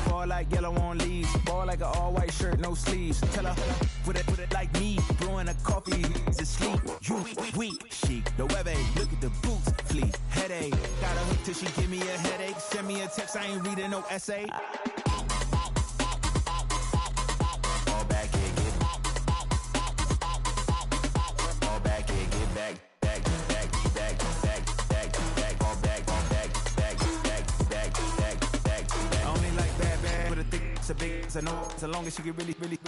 Ball like yellow on leaves, ball like an all-white shirt, no sleeves. Tell her, put it like me, blowing a coffee, he's asleep. You weak, chic, the web look at the boots, fleet, headache. Got a hook till she give me a headache. Send me a text, I ain't reading no essay. Fall back here, get fall back here, get back. It's a big, I know, so long as you get really good.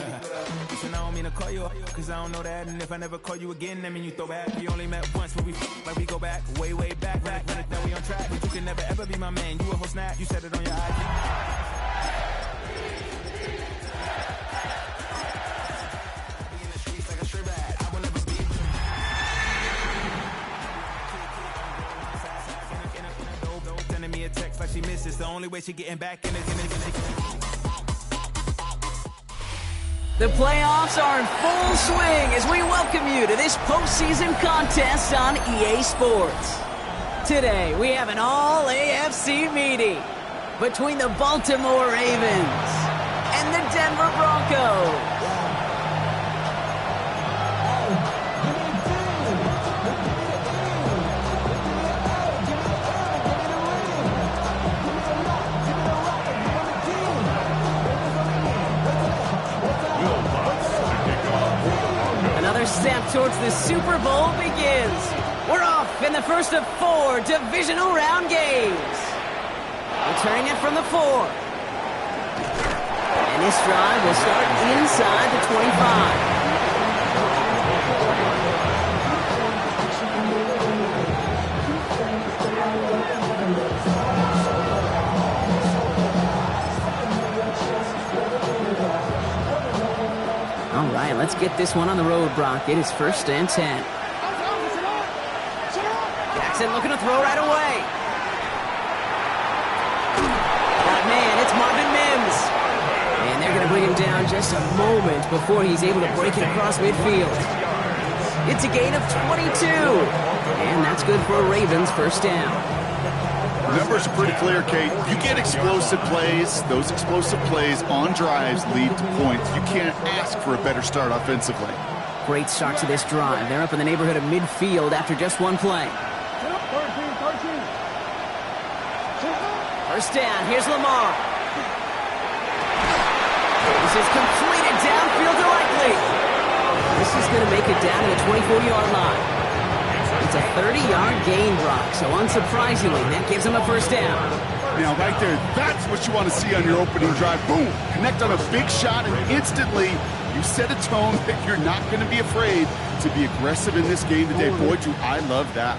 Listen, I don't mean to call you up, cause I don't know that. And if I never call you again, that mean you throw back. We only met once when we like we go back, way back. When it, then we on track. But you can never ever be my man. You a whole snap, you said it on your IG. Sending me a text like she misses. The only way she getting back in it. The playoffs are in full swing as we welcome you to this postseason contest on EA Sports. Today, we have an all-AFC meeting between the Baltimore Ravens and the Denver Broncos. Step towards the Super Bowl begins. We're off in the first of 4 divisional round games. Returning it from the 4. And this drive will start inside the 25. All right, let's get this one on the road, Brock. It is 1st and 10. Jackson looking to throw right away. Got man, it's Marvin Mims. And they're going to bring him down just a moment before he's able to break it across midfield. It's a gain of 22. And that's good for a Ravens first down. The numbers are pretty clear, Kate. You get explosive plays. Those explosive plays on drives lead to points. You can't ask for a better start offensively. Great start to this drive. They're up in the neighborhood of midfield after just one play. First down. Here's Lamar. This is completed downfield to Likely. This is going to make it down to the 24-yard line. It's a 30-yard gain, Brock, so unsurprisingly, that gives him a first down. Now, right there, that's what you want to see on your opening drive. Boom! Connect on a big shot, and instantly, you set a tone that you're not going to be afraid to be aggressive in this game today. Boy, do I love that.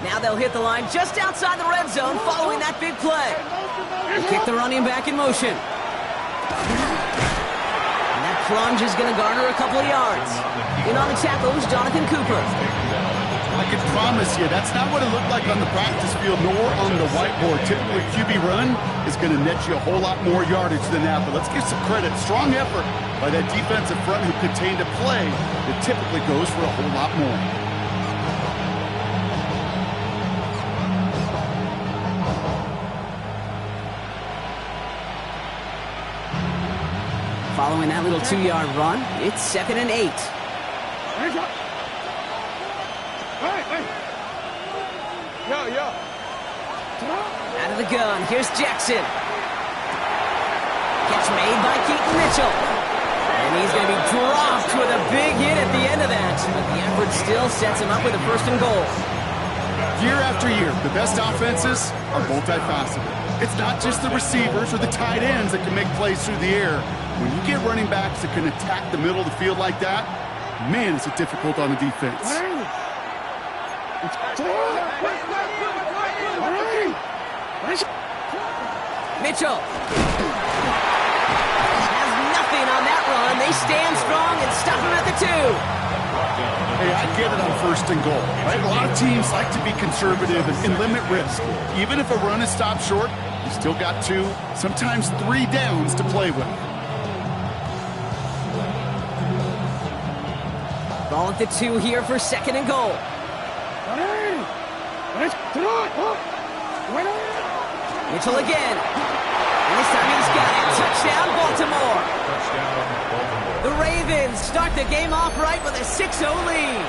Now they'll hit the line just outside the red zone following that big play. They kick the running back in motion. And that plunge is going to garner a couple of yards. In on the tackle is Jonathan Cooper. I can promise you, that's not what it looked like on the practice field nor on the whiteboard. Typically, QB run is going to net you a whole lot more yardage than that. But let's give some credit. Strong effort by that defensive front who contained a play that typically goes for a whole lot more. Following that little 2-yard run, it's 2nd and 8. Out of the gun, here's Jackson. Catch made by Keaton Mitchell. And he's going to be dropped with a big hit at the end of that. But the effort still sets him up with a 1st and goal. Year after year, the best offenses are multifaceted. It's not just the receivers or the tight ends that can make plays through the air. When you get running backs that can attack the middle of the field like that, man, is it difficult on the defense. Mitchell has nothing on that run. They stand strong and stop him at the 2. Hey, I get it on 1st and goal, right? A lot of teams like to be conservative and limit risk. Even if a run is stopped short, you still got 2, sometimes 3 downs to play with. Ball at the 2 here for 2nd and goal. Mitchell again. And this time he's got it. Touchdown, Baltimore. The Ravens start the game off right with a 6-0 lead.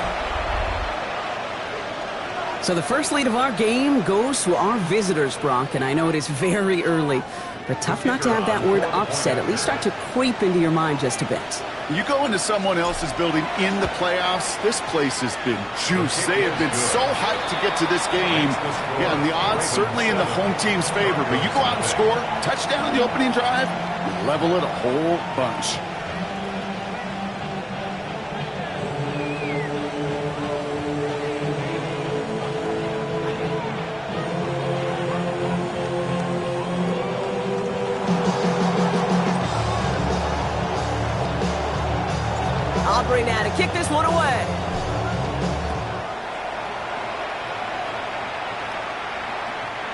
So the first lead of our game goes to our visitors, Brock, and I know it is very early, but tough not to have that word upset at least start to creep into your mind just a bit. You go into someone else's building in the playoffs, this place has been juiced. They have been so hyped to get to this game. Yeah, and the odds certainly in the home team's favor, but you go out and score, touchdown in the opening drive, level it a whole bunch. Aubrey now to kick this one away.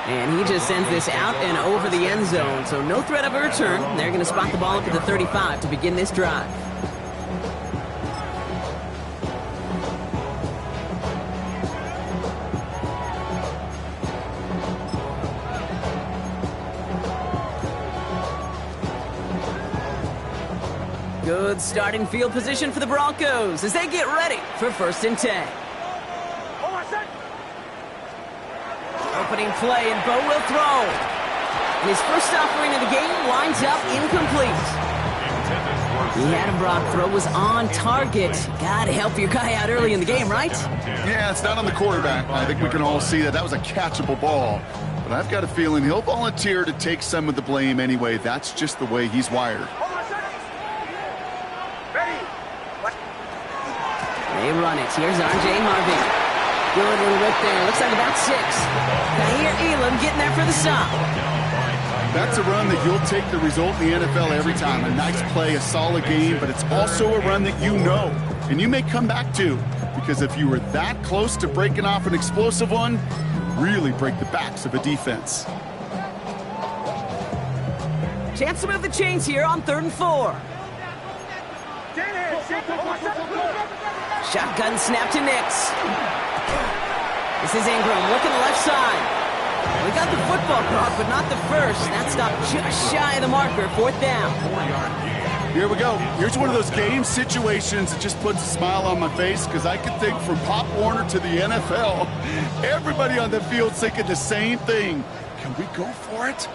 And he just sends this out and over the end zone, so no threat of a return. They're going to spot the ball up at the 35 to begin this drive. Good starting field position for the Broncos as they get ready for 1st and 10. Opening play, and Bo will throw. And his first offering of the game winds up incomplete. The Adam Brock throw was on target. Gotta help your guy out early in the game, right? Yeah, it's not on the quarterback. I think we can all see that was a catchable ball. But I've got a feeling he'll volunteer to take some of the blame anyway. That's just the way he's wired. They run it. Here's R.J. Harvey. Good little whip there. Looks like about 6. Kaiir Elam getting there for the stop. That's a run that you'll take the result in the NFL every time. A nice play, a solid game, but it's also a run that you know, and you may come back to, because if you were that close to breaking off an explosive one, you really break the backs of a defense. Chance to move the chains here on 3rd and 4. Shotgun snap to Nix. This is Ingram looking left side. We got the football, Brock, but not the first. That stopped just shy of the marker. 4th down. Here we go. Here's one of those game situations that just puts a smile on my face, because I can think from Pop Warner to the NFL, everybody on the field thinking the same thing. Can we go for it?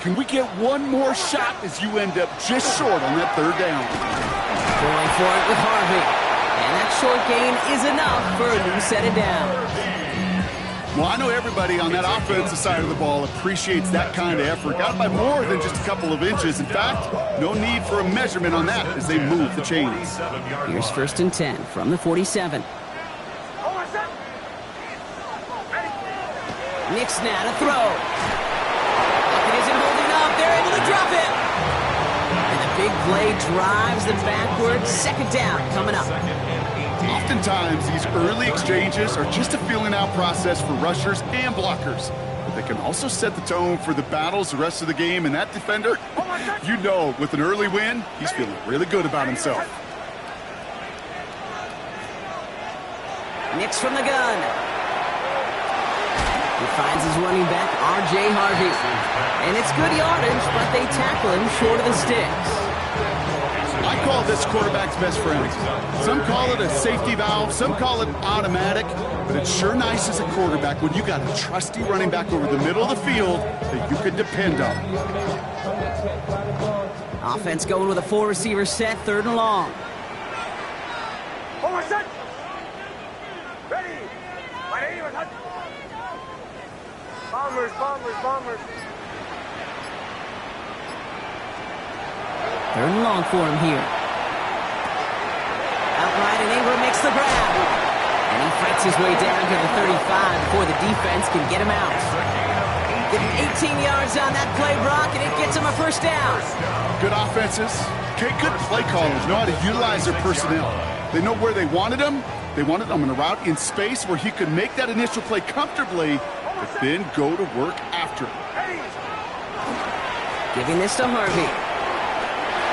Can we get one more shot as you end up just short on that 3rd down? Going for it with Harvey. And that short gain is enough for a new set of downs. Well, I know everybody on that offensive side of the ball appreciates that kind of effort. Got it by more than just a couple of inches. In fact, no need for a measurement on that as they move the chains. Here's 1st and 10 from the 47. Nix now to throw. It isn't holding up. They're able to drop it. And the big play drives them backwards. 2nd down coming up. Oftentimes, these early exchanges are just a feeling-out process for rushers and blockers. But they can also set the tone for the battles the rest of the game. And that defender, you know, with an early win, he's feeling really good about himself. Nix from the gun. He finds his running back, R.J. Harvey. And it's good yardage, but they tackle him short of the sticks. I call this quarterback's best friend. Some call it a safety valve, some call it automatic, but it's sure nice as a quarterback when you got a trusty running back over the middle of the field that you can depend on. Offense going with a 4-receiver set, 3rd and long. Set. Ready. My name is Bombers. 3rd and long for him here. Outright, and Ingram makes the grab. And he fights his way down to the 35 before the defense can get him out. Give him 18 yards on that play, Brock, and it gets him a 1st down. Good offenses. Okay, good play callers know how to utilize their personnel. They know where they wanted him. They wanted him in a route in space where he could make that initial play comfortably, but then go to work after it. Giving this to Harvey.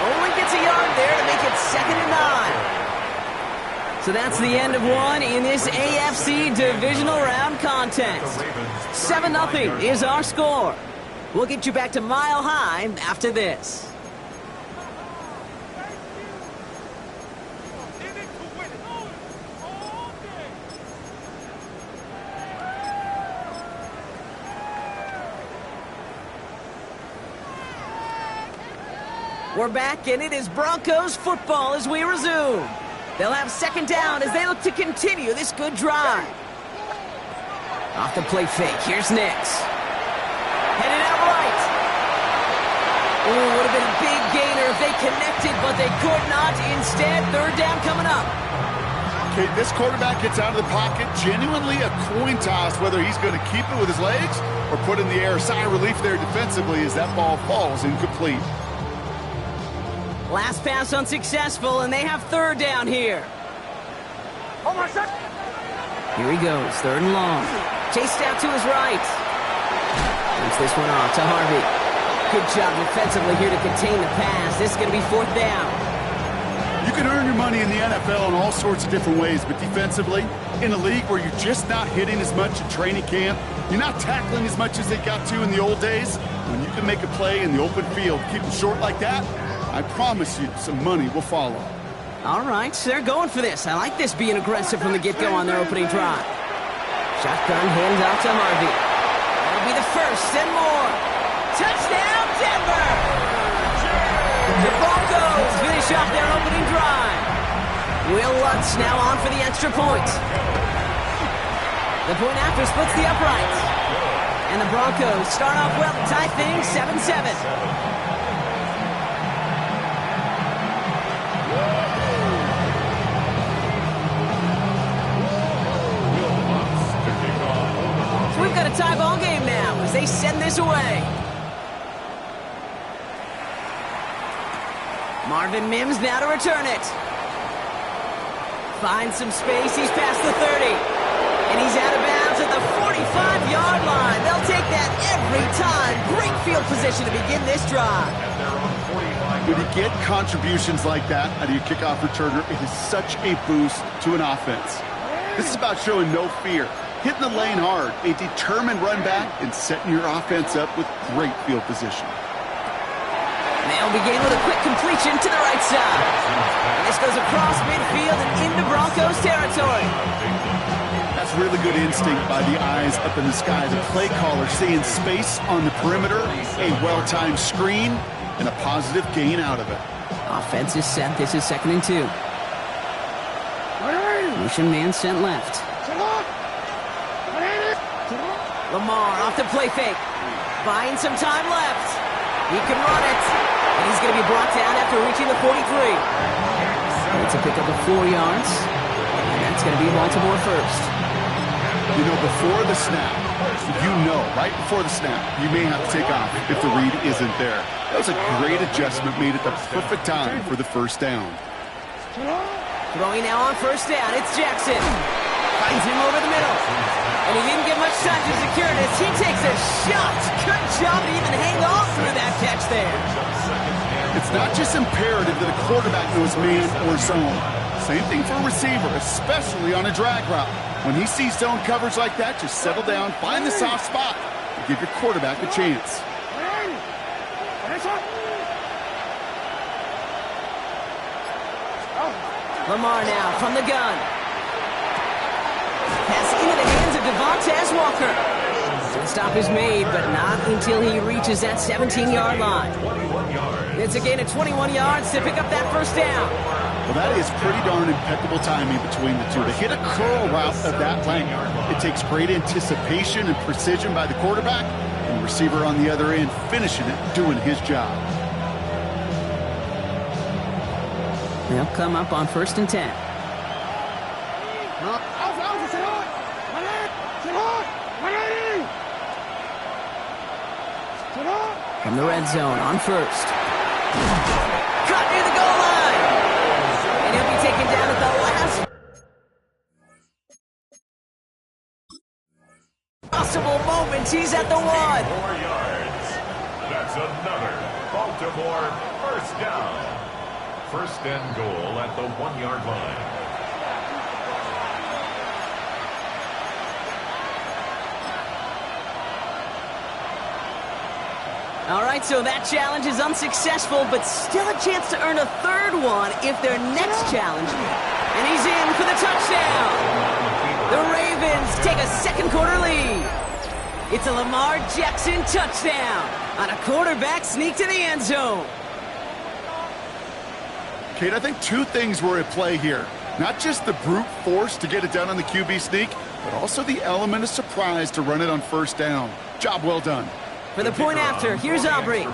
Only gets a yard there to make it 2nd and 9. So that's the end of one in this AFC divisional round contest. 7-0 is our score. We'll get you back to Mile High after this. We're back, and it is Broncos football as we resume. They'll have second down as they look to continue this good drive. Off the play fake, here's Nix. Headed out right. Ooh, would have been a big gainer if they connected, but they could not. Instead, third down coming up. Okay, this quarterback gets out of the pocket, genuinely a coin toss whether he's going to keep it with his legs or put in the air. Sigh of relief there defensively as that ball falls incomplete. Last pass unsuccessful, and they have third down here. Hold on a sec. Here he goes, third and long. Chased out to his right. Moves this one off to Harvey. Good job defensively here to contain the pass. This is going to be fourth down. You can earn your money in the NFL in all sorts of different ways, but defensively, in a league where you're just not hitting as much in training camp, you're not tackling as much as they got to in the old days, when you can make a play in the open field, keep it short like that, I promise you some money will follow. All right, so they're going for this. I like this being aggressive from the get-go on their opening drive. Shotgun hands out to Harvey. That'll be the first and more. Touchdown, Denver! The Broncos finish off their opening drive. Will Lutz now on for the extra point. The point after splits the uprights. And the Broncos start off well to tie things 7-7. We've got a tie ball game now as they send this away. Marvin Mims now to return it. Finds some space. He's past the 30. And he's out of bounds at the 45-yard line. They'll take that every time. Great field position to begin this drive. When you get contributions like that out of your kickoff returner, it is such a boost to an offense. This is about showing no fear. Hitting the lane hard, a determined run back, and setting your offense up with great field position. They'll begin with a quick completion to the right side. And this goes across midfield and into Broncos territory. That's really good instinct by the eyes up in the sky. The play caller seeing space on the perimeter, a well-timed screen, and a positive gain out of it. Offense is set. This is 2nd and 2. Motion man sent left. Lamar off the play fake. Buying some time left. He can run it. And he's going to be brought down after reaching the 43. It's a pickup of 4 yards. And that's going to be Baltimore first. You know, before the snap, right before the snap, you may have to take off if the read isn't there. That was a great adjustment made at the perfect time for the first down. Throwing now on first down. It's Jackson. Finds him over the middle. And he didn't get much time to secure it as he takes a shot. Good job to even hang on through that catch there. It's not just imperative that a quarterback knows man or zone. Same thing for a receiver, especially on a drag route. When he sees zone coverage like that, just settle down, find the soft spot, and give your quarterback a chance. Lamar now from the gun. Pass into the hands of Devontae Walker. The stop is made, but not until he reaches that 17-yard line. It's a gain of 21 yards to pick up that first down. Well, that is pretty darn impeccable timing between the two. To hit a curl route of that length, it takes great anticipation and precision by the quarterback, and the receiver on the other end finishing it, doing his job. They'll come up on 1st and 10. From the red zone on first. Caught near the goal line. And he'll be taken down at the last possible moment. He's at the 1. 4 yards. That's another Baltimore first down. 1st and goal at the 1-yard line. All right, so that challenge is unsuccessful, but still a chance to earn a third one if their next challenge. And he's in for the touchdown. The Ravens take a second quarter lead. It's a Lamar Jackson touchdown on a quarterback sneak to the end zone. Kate, I think two things were at play here. Not just the brute force to get it done on the QB sneak, but also the element of surprise to run it on first down. Job well done. For the point after, here's Aubrey.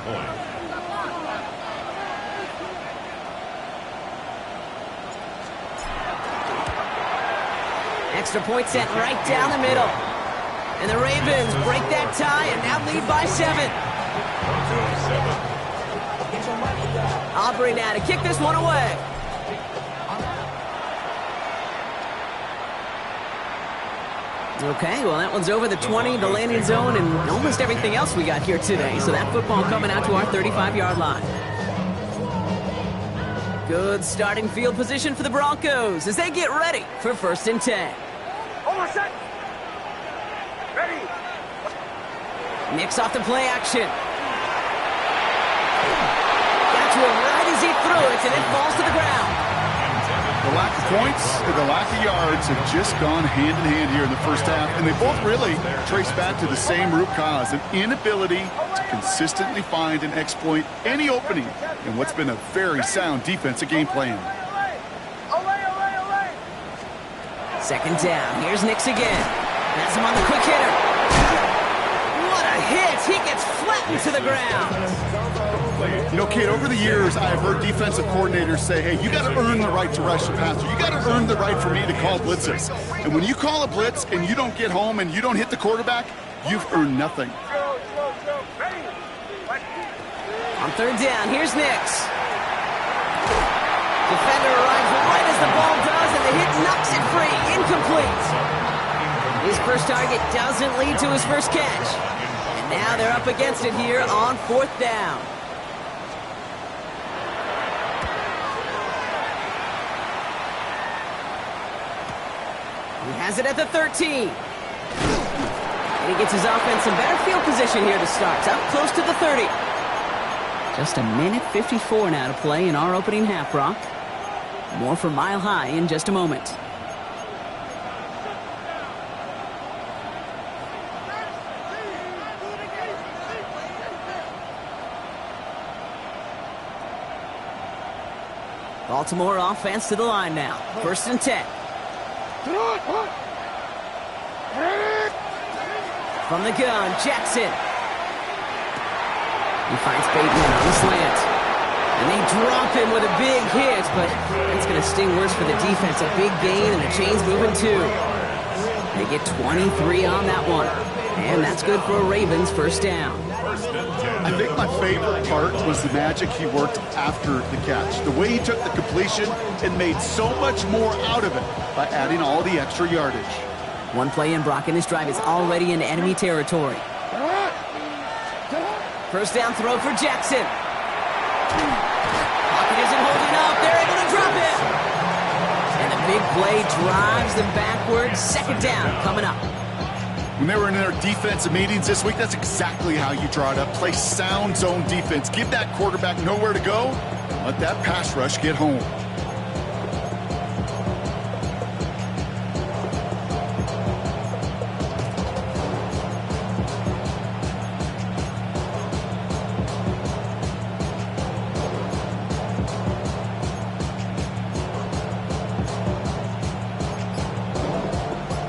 Extra point sent right down the middle. And the Ravens break that tie and now lead by 7. Aubrey now to kick this one away. Okay, well, that one's over the 20, the landing zone, and almost everything else we got here today. So that football coming out to our 35-yard line. Good starting field position for the Broncos as they get ready for 1st and 10. Hold on, set. Ready. Nix off the play action. Got to him right as he threw it, and it falls to the ground. The lack of points and the lack of yards have just gone hand in hand here in the first half, and they both really trace back to the same root cause, an inability to consistently find and exploit any opening in what's been a very sound defensive game plan. Second down. Here's Nix again. That's him on the quick hitter. What a hit. He gets flattened to the ground. You know, Kate, over the years, I have heard defensive coordinators say, hey, you got to earn the right to rush the passer. You got to earn the right for me to call blitzes. And when you call a blitz and you don't get home and you don't hit the quarterback, you've earned nothing. On third down, here's Nix. Defender arrives right as the ball does, and the hit knocks it free. Incomplete. His first target doesn't lead to his first catch. And now they're up against it here on 4th down. He has it at the 13. And he gets his offense in better field position here to start. It's up close to the 30. Just a minute 54 now to play in our opening half, Brock. More from Mile High in just a moment. Baltimore offense to the line now. 1st and 10. From the gun, Jackson. He finds Bateman on the slant. And they drop him with a big hit, but it's going to sting worse for the defense. A big gain, and the chain's moving too. They get 23 on that one. And that's good for a Ravens 1st down. I think my favorite part was the magic he worked after the catch. The way he took the completion and made so much more out of it by adding all the extra yardage. One play in, Brock, and this drive is already in enemy territory. 1st down throw for Jackson. Pocket isn't holding up. They're able to drop it. And the big play drives them backwards. 2nd down coming up. When they were in their defensive meetings this week, that's exactly how you draw it up. Play sound zone defense. Give that quarterback nowhere to go. Let that pass rush get home.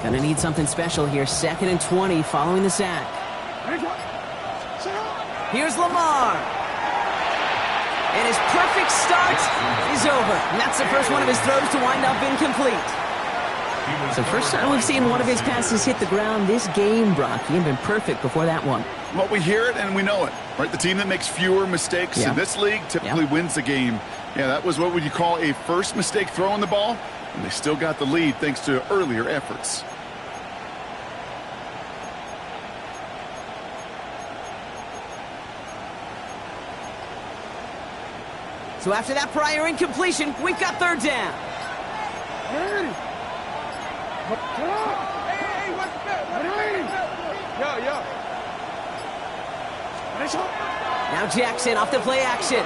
Gonna need something special here. 2nd and 20 following the sack. Here's Lamar. And his perfect start is over. And that's the first one of his throws to wind up incomplete. So first time we've seen one of his passes hit the ground this game, Brock. He had been perfect before that one. Well, we hear it and we know it, right? The team that makes fewer mistakes in this league typically wins the game. Yeah, that was what would you call a first mistake throwing the ball, and they still got the lead thanks to earlier efforts. So after that prior incompletion, we've got 3rd down. Now Jackson off the play action.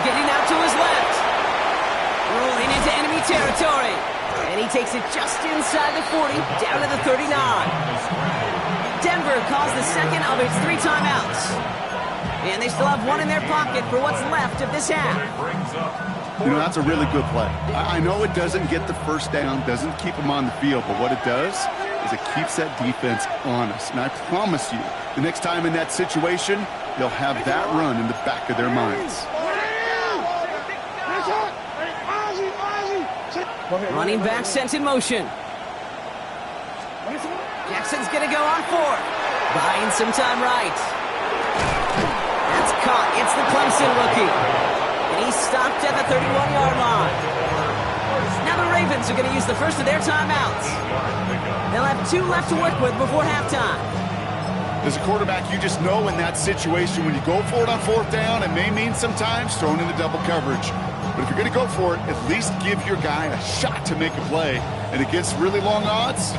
Getting out to his left. Rolling into enemy territory. And he takes it just inside the 40, down to the 39. Denver calls the second of its 3 timeouts. And they still have one in their pocket for what's left of this half. You know, that's a really good play. I know it doesn't get the first down, doesn't keep them on the field, but what it does is it keeps that defense honest. And I promise you, the next time in that situation, they'll have that run in the back of their minds. Running back sent in motion. Jackson's going to go on 4. Buying some time right. That's caught. It's the Clemson rookie. And he's stopped at the 31-yard line. Now the Ravens are going to use the first of their timeouts. They'll have 2 left to work with before halftime. As a quarterback, you just know in that situation when you go for it on 4th down, it may mean sometimes throwing into double coverage. But if you're going to go for it, at least give your guy a shot to make a play. And against really long odds,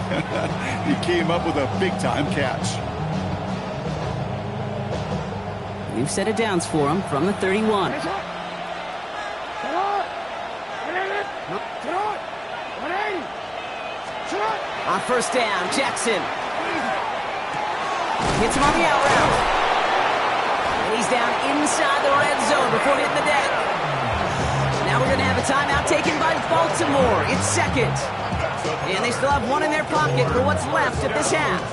he came up with a big-time catch. New set of downs for him from the 31. On first down, Jackson. Hits him on the out route. And he's down inside the red zone before hitting the deck. Now we're going to have a timeout taken by Baltimore. It's second. And they still have one in their pocket for what's left of this half.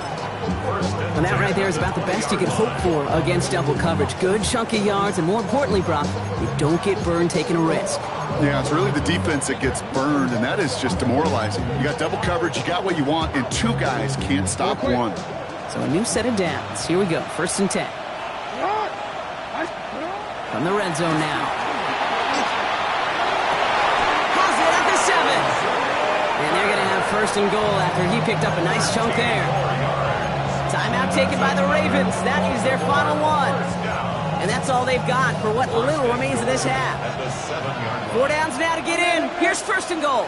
And that right there is about the best you can hope for against double coverage. Good chunky yards, and more importantly, Brock, you don't get burned taking a risk. Yeah, it's really the defense that gets burned, and that is just demoralizing. You got double coverage, you got what you want, and 2 guys can't stop one. So a new set of downs. Here we go, 1st and 10. From the red zone now. Has it at the 7. And they're going to have 1st and goal after he picked up a nice chunk there. Timeout taken by the Ravens. That is their final one. And that's all they've got for what little remains of this half. 4 downs now to get in. Here's 1st and goal.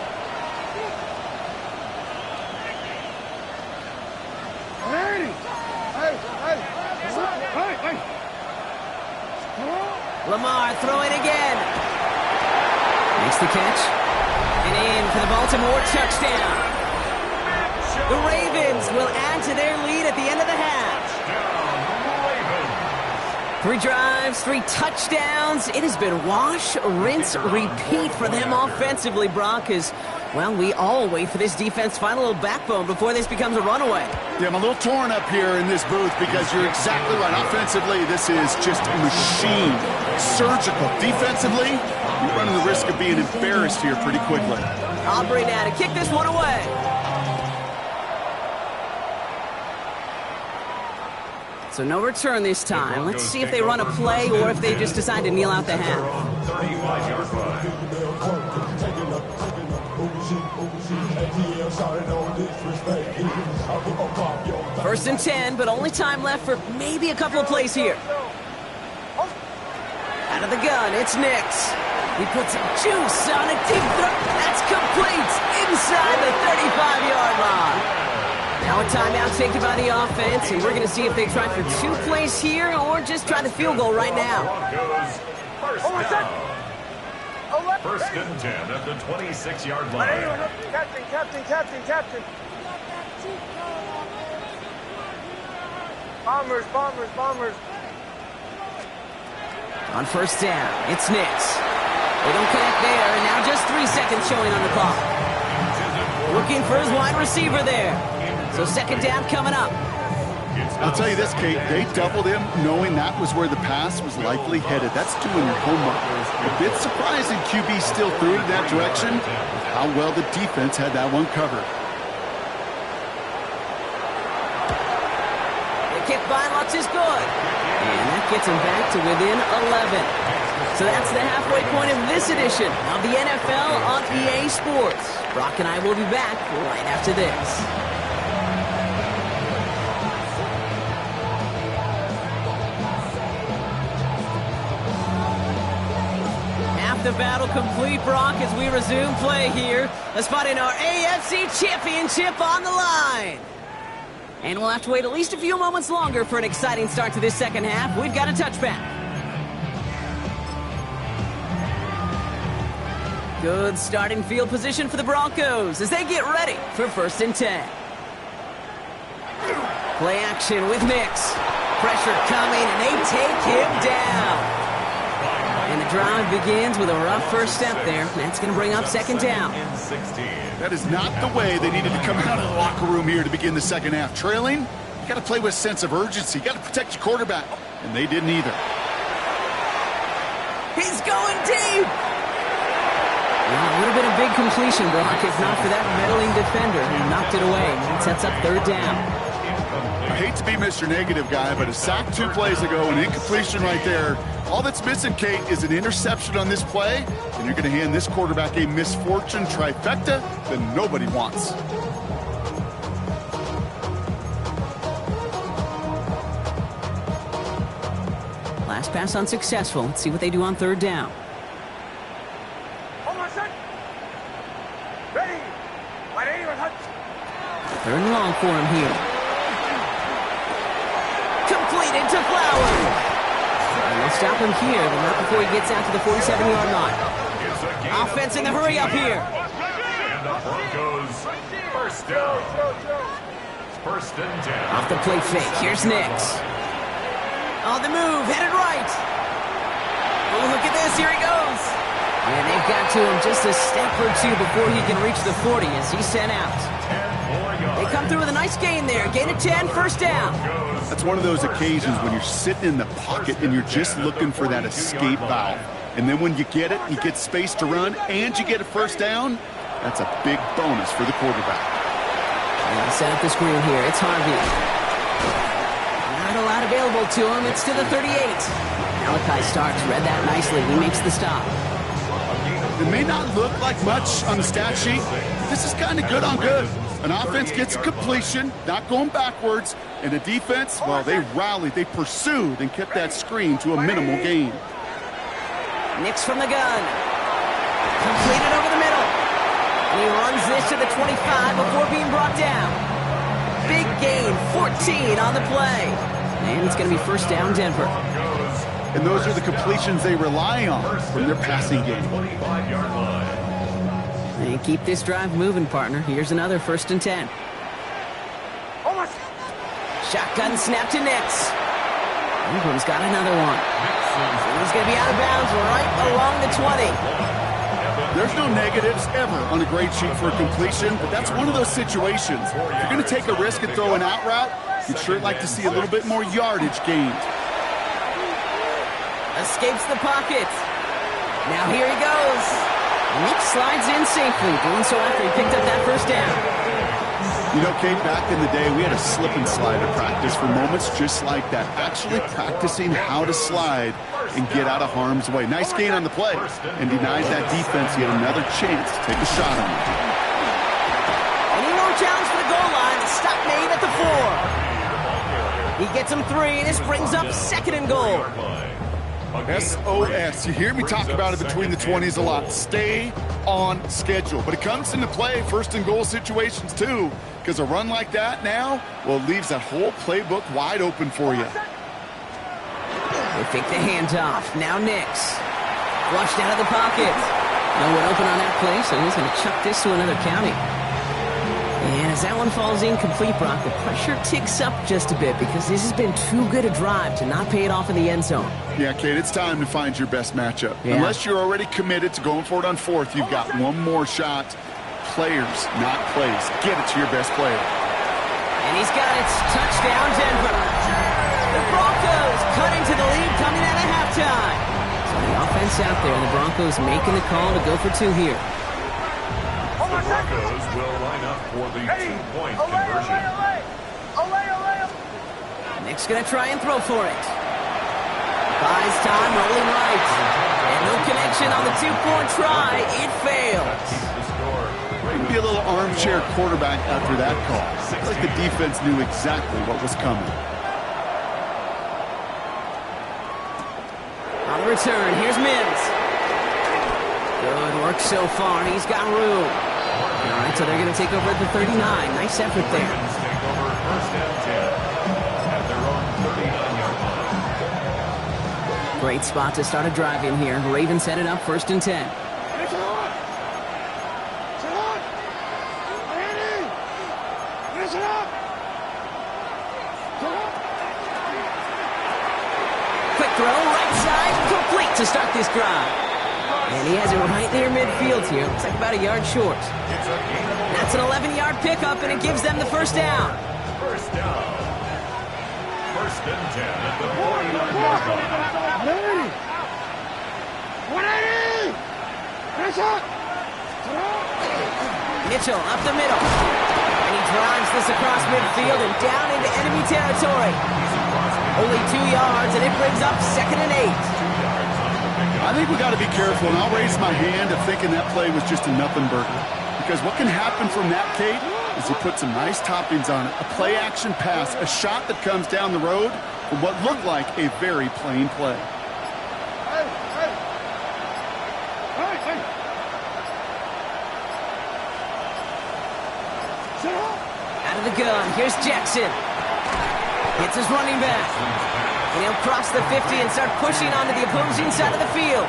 Lamar throwing again. Makes the catch. And in for the Baltimore touchdown. The Ravens will add to their lead at the end of the half. 3 drives, 3 touchdowns. It has been wash, rinse, repeat for them offensively, Brock, as, well, we all wait for this defense to find a little backbone before this becomes a runaway. Yeah, I'm a little torn up here in this booth because you're exactly right. Offensively, this is just a machine. Surgical. Defensively, you're running the risk of being embarrassed here pretty quickly. Aubrey now to kick this one away. So no return this time. Let's see if they run a play or if they just decide to kneel out the half. 35-yard line. 1st and 10, but only time left for maybe a couple of plays here. Out of the gun, it's Nix. He puts some juice on a deep throw. That's complete inside the 35-yard line. Now a timeout taken by the offense, and we're going to see if they try for 2 plays here or just try the field goal right now. First down. 1st and 10 at the 26-yard line. Captain. Bombers. On first down, it's Nix. They don't connect there, and now just 3 seconds showing on the clock. Looking for his wide receiver there. So 2nd down coming up. I'll tell you this, Kate, they doubled him knowing that was where the pass was likely headed. That's doing your homework. A bit surprising QB still threw it in that direction with how well the defense had that one covered. The kick by Lutz is good. And that gets him back to within 11. So that's the halfway point of this edition of the NFL on EA Sports. Brock and I will be back right after this. The battle complete, Brock, as we resume play here. Let's fight in our AFC Championship on the line. And we'll have to wait at least a few moments longer for an exciting start to this second half. We've got a touchback. Good starting field position for the Broncos as they get ready for 1st and 10. Play action with Nix. Pressure coming, and they take him down. And the drive begins with a rough first step there. That's going to bring up 2nd down. That is not the way they needed to come out of the locker room here to begin the second half. Trailing, you got to play with a sense of urgency. You got to protect your quarterback, and they didn't either. He's going deep. Well, it would have been a big completion, Brock, if not for that meddling defender who knocked it away. It sets up 3rd down. I hate to be Mr. Negative guy, but a sack 2 plays ago, an incompletion right there. All that's missing, Kate, is an interception on this play, and you're going to hand this quarterback a misfortune trifecta that nobody wants. Last pass unsuccessful. Let's see what they do on 3rd down. Ready. 3rd and long for him here. Completed to Flowers. And they'll stop him here, but not before he gets out to the 47-yard line. Offense in the hurry up here. And the Broncos 1st down. 1st and 10. Off the play fake. Here's Nix. On the move, headed right. Oh, look at this. Here he goes. And they've got to him just a step or 2 before he can reach the 40 as he's sent out. They come through with a nice gain there. Gain of 10, 1st down. That's one of those occasions when you're sitting in the pocket and you're just looking for that escape valve. And then when you get it, you get space to run, and you get a 1st down, that's a big bonus for the quarterback. And set up the screen here. It's Harvey. Not a lot available to him. It's to the 38. Malachi Starks read that nicely. He makes the stop. It may not look like much on the stat sheet. This is kind of good on good. An offense gets a completion, not going backwards, and the defense, well, they rallied, they pursued, and kept that screen to a minimal gain. Nix from the gun. Completed over the middle. And he runs this to the 25 before being brought down. Big gain, 14 on the play. And it's going to be 1st down, Denver. And those are the completions they rely on from their passing game. 25-yard line. And keep this drive moving, partner. Here's another 1st and 10. Shotgun snap to Nix. Ingram's got another one. He's going to be out of bounds right along the 20. There's no negatives ever on a grade sheet for a completion, but that's one of those situations. If you're going to take a risk and throw an out route, you'd sure like to see a little bit more yardage gained. Escapes the pocket. Now here he goes. Nix slides in safely, doing so after he picked up that 1st down. You know, Kate, back in the day, we had a slip and slide at practice for moments just like that. Actually practicing how to slide and get out of harm's way. Nice gain on the play, and denies that defense yet another chance to take a shot on it. Any more challenge for the goal line. The stop made at the 4. He gets him 3, and this brings up 2nd and goal. SOS. You hear me talk about it between the 20s a lot. Stay on schedule. But it comes into play 1st and goal situations too, because a run like that now, well, it leaves that whole playbook wide open for you. They fake the handoff. Now Nix. Flushed out of the pocket. No one open on that play, so he's going to chuck this to another county. And as that one falls incomplete, Brock, the pressure ticks up just a bit because this has been too good a drive to not pay it off in the end zone. Yeah, Kate, it's time to find your best matchup. Yeah. Unless you're already committed to going for it on 4th, you've got one more shot. Players, not plays. Get it to your best player. And he's got it. Touchdown, Denver. The Broncos cut into the lead coming out of halftime. So the offense out there, and the Broncos making the call to go for 2 here. The Broncos will line up for the 2-point conversion. Nick's going to try and throw for it. Buys time, rolling right. And no connection on the 2-point try. It fails. Maybe a little armchair quarterback after that call. Looks like the defense knew exactly what was coming. On the return, here's Mims. Good work so far. He's got room. All right, so they're going to take over at the 39. Nice effort there. first and 10 at their own 39-yard line. Great spot to start a drive in here. Ravens set it up 1st and 10. Quick throw, right side, complete to start this drive. And he has it right near midfield here. Looks like about a yard short. That's an 11-yard pickup, and it gives them the first down. First down. 1st and 10 at the 49-yard line. Mitchell up the middle. And he drives this across midfield and down into enemy territory. Only 2 yards, and it brings up 2nd and 8. I think we got to be careful, and I'll raise my hand of thinking that play was just a nothing burger. Because what can happen from that, Kate, is he put some nice toppings on it. A play-action pass, a shot that comes down the road from what looked like a very plain play. Out of the gun, here's Jackson. Hits his running back. And he'll cross the 50 and start pushing onto the opposing side of the field.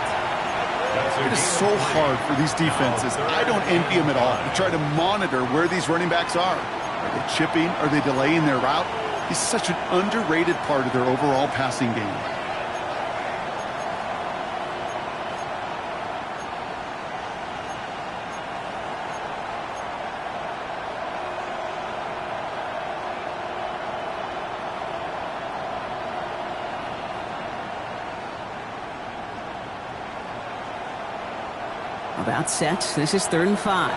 It is so hard for these defenses. I don't envy them at all to try to monitor where these running backs are. Are they chipping? Are they delaying their route? He's such an underrated part of their overall passing game. About set. This is 3rd and 5.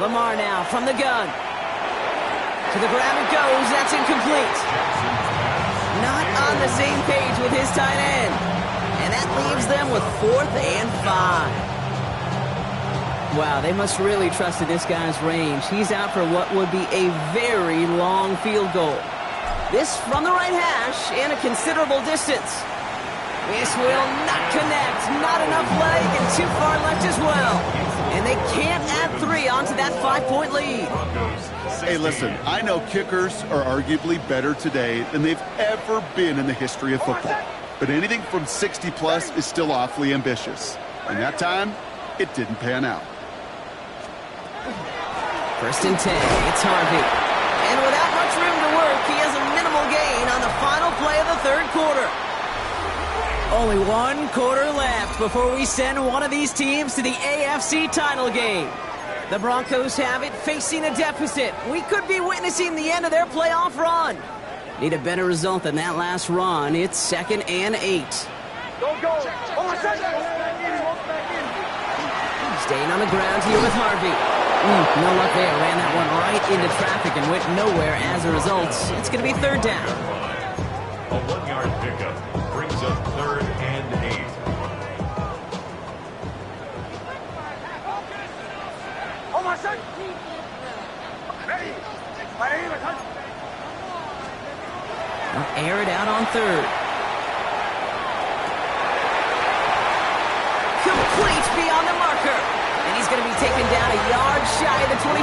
Lamar now from the gun. To the ground it goes. That's incomplete. Not on the same page with his tight end. And that leaves them with 4th and 5. Wow, they must really trust in this guy's range. He's out for what would be a very long field goal. This from the right hash and a considerable distance. This will not connect. Not enough leg and too far left as well. And they can't add 3 onto that 5-point lead. Hey, listen, I know kickers are arguably better today than they've ever been in the history of football. But anything from 60-plus is still awfully ambitious. And that time, it didn't pan out. 1st and 10, it's Harvey. And without much room to work, he has a minimal gain on the final play of the 3rd quarter. Only 1 quarter left before we send one of these teams to the AFC title game. The Broncos have it, facing a deficit. We could be witnessing the end of their playoff run. Need a better result than that last run. It's 2nd and 8. Go, go. Staying on the ground here with Harvey. No luck there. Ran that one right into traffic and went nowhere as a result. It's going to be 3rd down. A 1-yard pickup brings up 3rd and 8. Oh, my son. Ready. They'll air it out on 3rd. Complete beyond the marker. And he's going to be taken down a yard shy of the 25.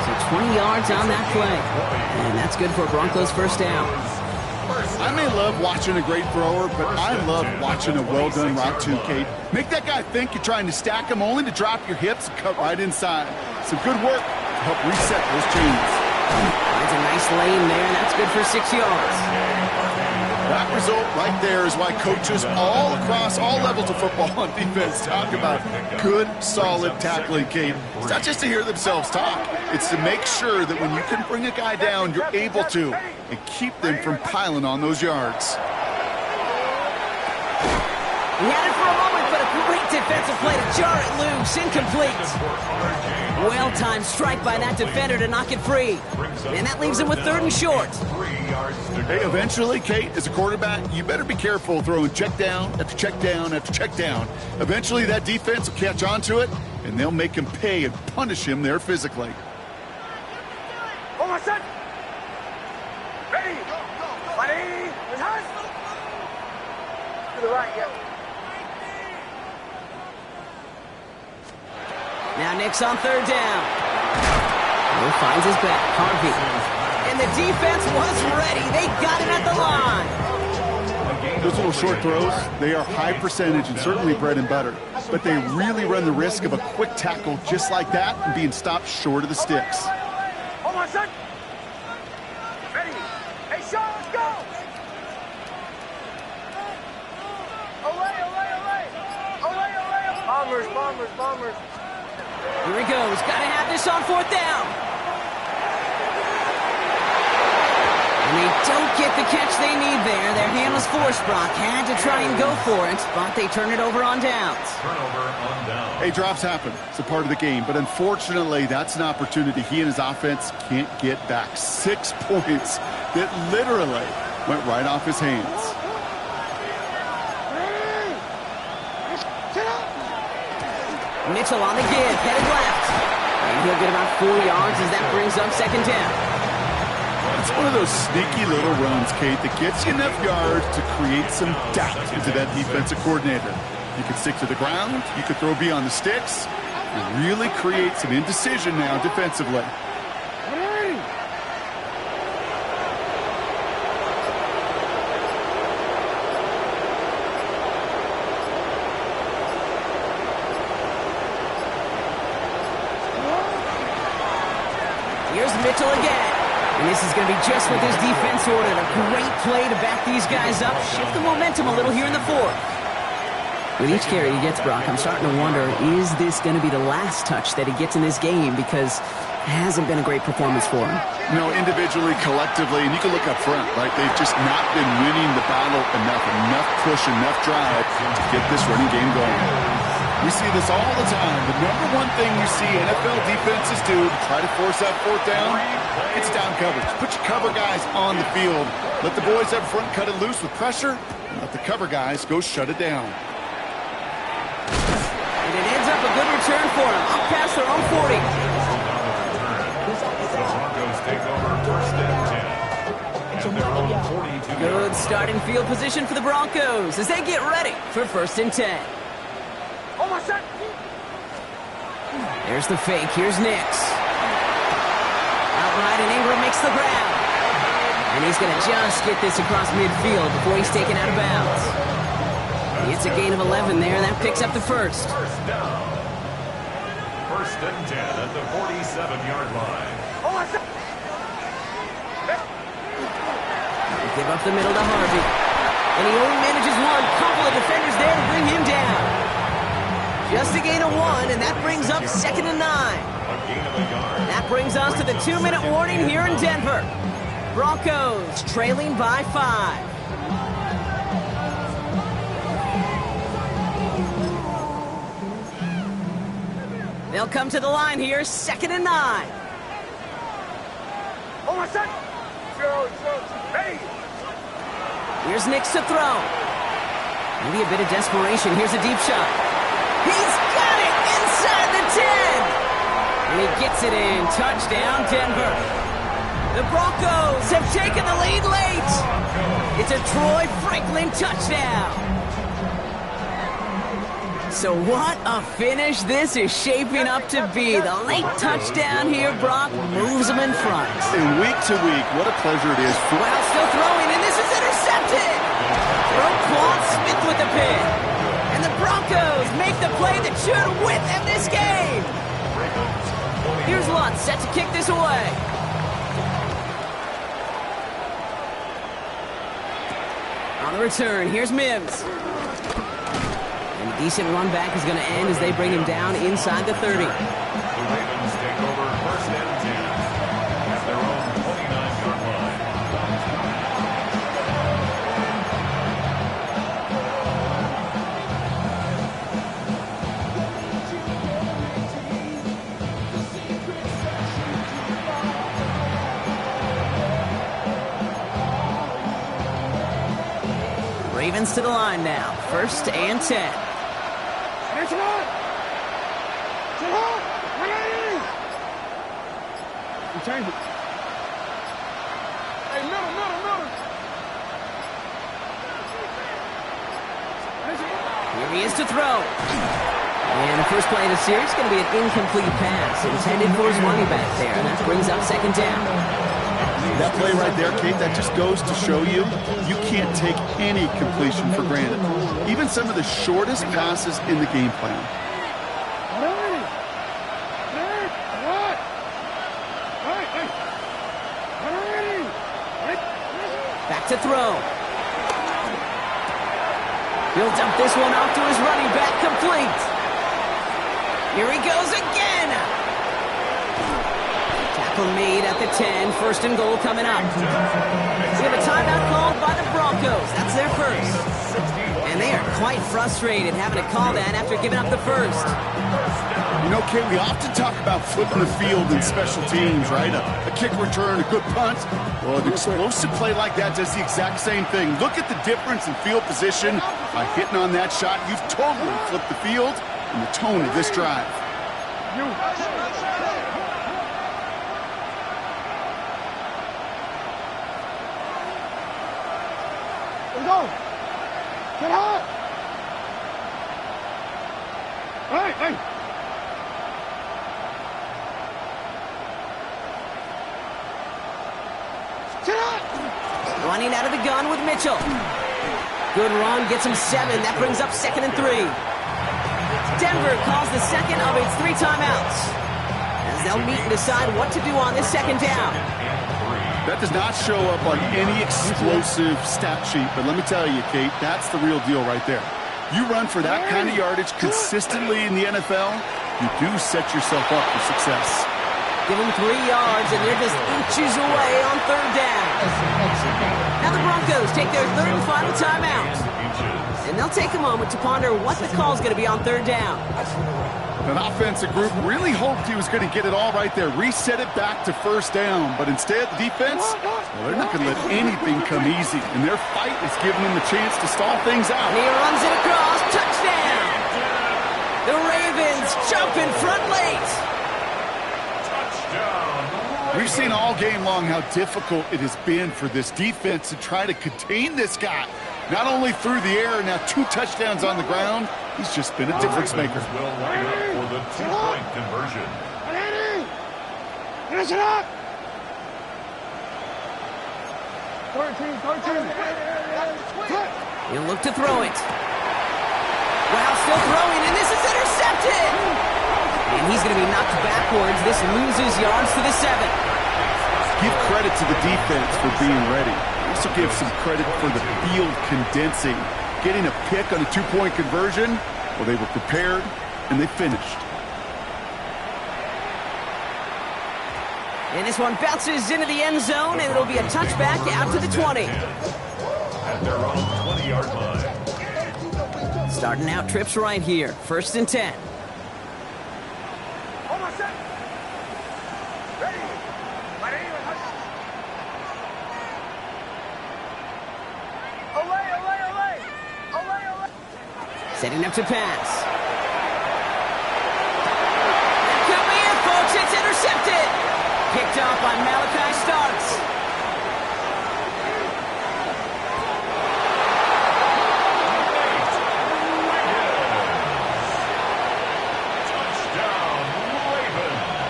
So 20 yards on that play. And that's good for Broncos' 1st down. I may love watching a great thrower, but I love watching a well-done route too, Kate. Make that guy think you're trying to stack him only to drop your hips and cut right inside. Some good work to help reset those chains. Finds a nice lane there, and that's good for 6 yards. That result right there is why coaches all across all levels of football on defense talk about good, solid tackling, Kate. It's not just to hear themselves talk. It's to make sure that when you can bring a guy down, you're able to, and keep them from piling on those yards. He had it for a moment, but a great defensive play to jar it loose. Incomplete. Well-timed strike by that defender to knock it free. And that leaves him with 3rd and short. Hey, eventually, Kate, as a quarterback, you better be careful throwing check down after check down after check down. Eventually, that defense will catch on to it, and they'll make him pay and punish him there physically. Oh, my son. Ready. Ready. to the right, yeah. Now Nick's on third down. Will finds his back. Harvey. And the defense was ready. They got him at the line. Those little short throws, they are high percentage and certainly bread and butter. But they really run the risk of a quick tackle just like that and being stopped short of the sticks. Hold on, son. Ready. Hey, Sean, let's go. Olay. Bombers. Here he goes. Got to have this on fourth down. And they don't get the catch they need there. Their hand was forced, Brock. Had to try and go for it, but they turn it over on downs. Turnover on down. Hey, drops happen. It's a part of the game. But unfortunately, that's an opportunity he and his offense can't get back. 6 points that literally went right off his hands. Mitchell on the give, headed left. And he'll get about 4 yards as that brings up second down. It's one of those sneaky little runs, Kate, that gets you enough yards to create some doubt into that defensive coordinator. You can stick to the ground, you could throw beyond the sticks. It really creates an indecision now defensively. Here's Mitchell again. And this is going to be just what this defense ordered. A great play to back these guys up. Shift the momentum a little here in the fourth. With each carry he gets, Brock, I'm starting to wonder, is this going to be the last touch that he gets in this game? Because it hasn't been a great performance for him. No, individually, collectively, and you can look up front, right? They've just not been winning the battle enough push, enough drive to get this running game going. We see this all the time. The number one thing you see NFL defenses do to try to force that fourth down, it's down coverage. Put your cover guys on the field. Let the boys up front cut it loose with pressure, and let the cover guys go shut it down. And it ends up a good return for him. Up past their own 40. The Broncos take over first and 10. And their own 42. Good starting field position for the Broncos as they get ready for first and 10. Oh, my son. There's the fake. Here's Nix. Outright, and Ingram makes the grab. And he's going to just get this across midfield before he's taken out of bounds. It's a gain of 11 there. That picks up the first. First down. First and 10 at the 47-yard line. Oh, my son. Give up the middle to Harvey. And he only manages one. Couple of defenders there to bring him down. Just a gain of 1, and that brings up second and 9. A gain of a yard. That brings us to the 2-minute warning here in Denver. Broncos trailing by 5. They'll come to the line here, second and 9. Oh, my son. Ready. Here's Nix to throw. Maybe a bit of desperation. Here's a deep shot. He's got it inside the 10. And he gets it in. Touchdown, Denver. The Broncos have taken the lead late. It's a Troy Franklin touchdown. So what a finish this is shaping up to be. The late touchdown here, Brock, moves them in front. And week to week, what a pleasure it is. Well, still throwing, and this is intercepted. Throw Claude Smith with the pick. And the Broncos make the play that should win them this game. Here's Lutz set to kick this away. On the return, here's Mims. And a decent run back is going to end as they bring him down inside the 30. The Ravens take over first and 10 at their own 29-yard line. Ravens to the line now. First and 10. Change it. Hey, middle. tries to throw. And the first play of the series is going to be an incomplete pass intended for his running back there, and that brings up second down. That play right there, Kate, that just goes to show you can't take any completion for granted. Even some of the shortest passes in the game plan. Back to throw. He'll dump this one off to his running back, complete. Here he goes again. Tackle made at the 10. First and goal coming up. We have a timeout called by the Broncos. That's their first. And they are quite frustrated having to call that after giving up the first. You know, Kate, we often talk about flipping the field in special teams, right? A kick return, a good punt. Well, an explosive play like that does the exact same thing. Look at the difference in field position. By hitting on that shot, you've totally flipped the field and the tone of this drive. Let's go. Get hot. Hey. Running out of the gun with Mitchell. Good run, gets him 7. That brings up 2nd and 3. Denver calls the second of its 3 timeouts, as they'll meet and decide what to do on this second down. That does not show up on any explosive stat sheet, but let me tell you, Kate, that's the real deal right there. You run for that kind of yardage consistently in the NFL, you do set yourself up for success. Give them 3 yards, and they're just inches away on 3rd down. Now the Broncos take their 3rd and final timeout. And they'll take a moment to ponder what the call is going to be on 3rd down. An offensive group really hoped he was going to get it all right there, reset it back to 1st down. But instead, the defense, well, they're not going to let anything come easy. And their fight is giving them the chance to stall things out. And he runs it across. Touchdown! The Ravens jump in front late. We've seen all game long how difficult it has been for this defense to try to contain this guy. Not only through the air, now 2 touchdowns on the ground. He's just been a difference maker. Will line up for the 2-point conversion. Finish it up. 13. He'll look to throw it. Wow, still throwing, and this is intercepted. And he's going to be knocked backwards. This loses yards to the 7. Give credit to the defense for being ready. Also give some credit for the field condensing. Getting a pick on a 2-point conversion, well, they were prepared, and they finished. And this one bounces into the end zone, and it'll be a touchback out to the 20. At their own 20-yard line. Starting out trips right here. 1st and 10. Almost set. Ready. Setting up to pass. Could be it, folks. It's intercepted. Picked off by Malachi Starks.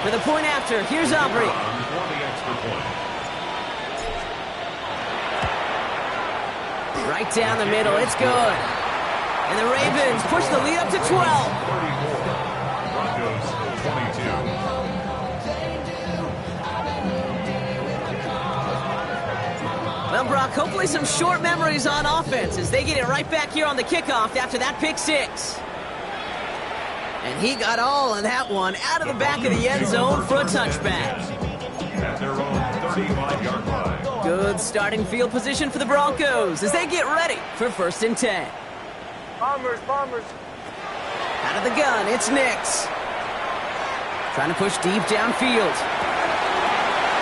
For the point after, here's Aubrey. Right down the middle, it's good. And the Ravens push the lead up to 12. Broncos 22. Well, Brock, hopefully some short memories on offense as they get it right back here on the kickoff after that pick 6. And he got all of that one out of the back of the end zone for a touchback. At their own 35-yard line. Good starting field position for the Broncos as they get ready for 1st and 10. Bombers. Out of the gun, it's Nix. Trying to push deep downfield.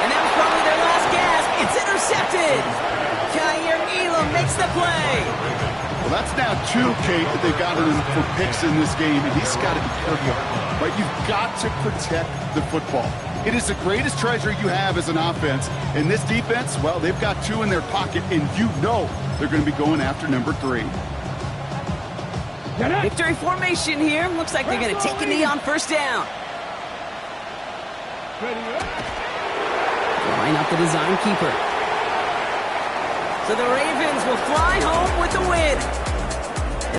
And that was probably their last gasp. It's intercepted. Kaiir Elam makes the play. Well, that's now 2, Kate, that they've got him for picks in this game, and he's got to be careful. Right? You've got to protect the football. It is the greatest treasure you have as an offense. And this defense, well, they've got 2 in their pocket, and you know they're going to be going after number 3. Victory formation here. Looks like they're going to take a knee on first down. Drawing up the design keeper. So the Ravens will fly home with the win.